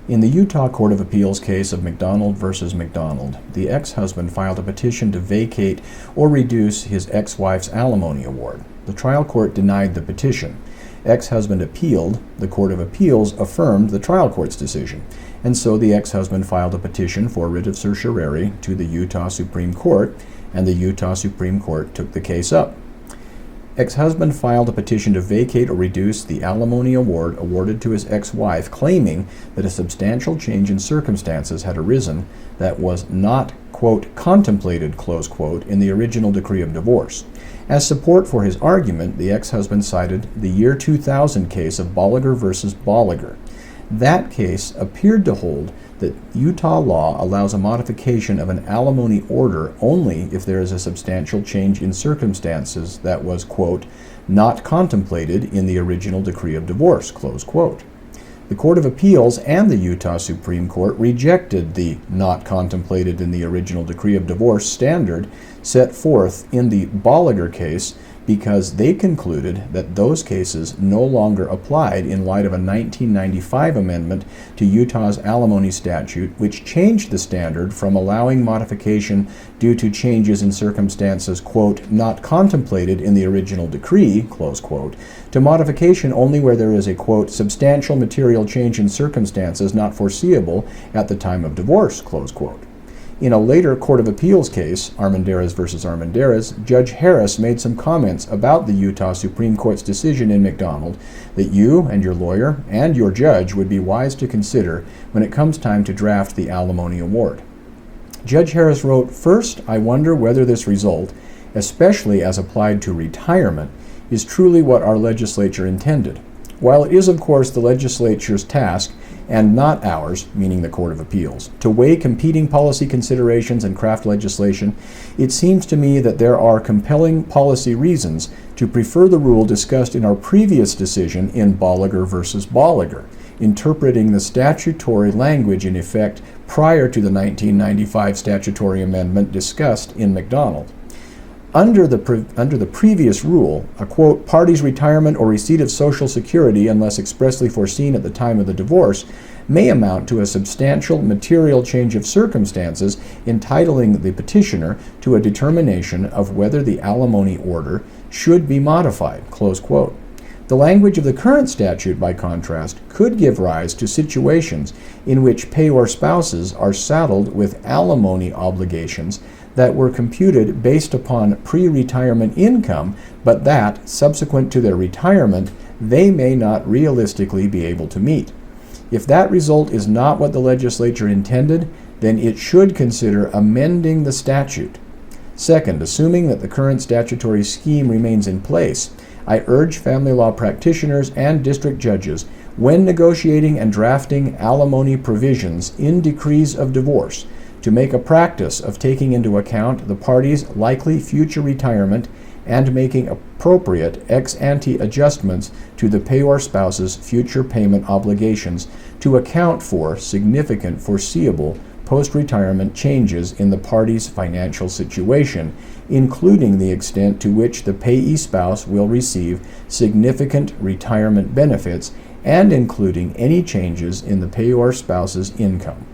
In the Utah Court of Appeals case of MacDonald versus MacDonald, the ex-husband filed a petition to vacate or reduce his ex-wife's alimony award. The trial court denied the petition. Ex-husband appealed. The Court of Appeals affirmed the trial court's decision, and so the ex-husband filed a petition for writ of certiorari to the Utah Supreme Court, and the Utah Supreme Court took the case up. Ex-husband filed a petition to vacate or reduce the alimony award awarded to his ex-wife, claiming that a substantial change in circumstances had arisen that was not, quote, contemplated, close quote, in the original decree of divorce. As support for his argument, the ex-husband cited the year 2000 case of Bolliger versus Bolliger. That case appeared to hold that Utah law allows a modification of an alimony order only if there is a substantial change in circumstances that was, quote, not contemplated in the original decree of divorce, close quote. The Court of Appeals and the Utah Supreme Court rejected the not contemplated in the original decree of divorce standard set forth in the Bolliger case because they concluded that those cases no longer applied in light of a 1995 amendment to Utah's alimony statute, which changed the standard from allowing modification due to changes in circumstances, quote, not contemplated in the original decree, close quote, to modification only where there is a, quote, substantial material change in circumstances not foreseeable at the time of divorce, close quote. In a later Court of Appeals case, Armendariz versus Armendariz, Judge Harris made some comments about the Utah Supreme Court's decision in MacDonald that you and your lawyer and your judge would be wise to consider when it comes time to draft the alimony award. Judge Harris wrote, "First, I wonder whether this result, especially as applied to retirement, is truly what our legislature intended. While it is, of course, the legislature's task and not ours," meaning the Court of Appeals, "to weigh competing policy considerations and craft legislation, it seems to me that there are compelling policy reasons to prefer the rule discussed in our previous decision in Bolliger versus Bolliger, interpreting the statutory language in effect prior to the 1995 statutory amendment discussed in MacDonald. Under the previous rule, a, quote, party's retirement or receipt of Social Security, unless expressly foreseen at the time of the divorce, may amount to a substantial material change of circumstances entitling the petitioner to a determination of whether the alimony order should be modified, close quote. The language of the current statute, by contrast, could give rise to situations in which payor spouses are saddled with alimony obligations that were computed based upon pre-retirement income, but that, subsequent to their retirement, they may not realistically be able to meet. If that result is not what the legislature intended, then it should consider amending the statute. Second, assuming that the current statutory scheme remains in place, I urge family law practitioners and district judges, when negotiating and drafting alimony provisions in decrees of divorce, to make a practice of taking into account the party's likely future retirement and making appropriate ex-ante adjustments to the payor spouse's future payment obligations to account for significant foreseeable post-retirement changes in the party's financial situation, including the extent to which the payee spouse will receive significant retirement benefits and including any changes in the payor spouse's income."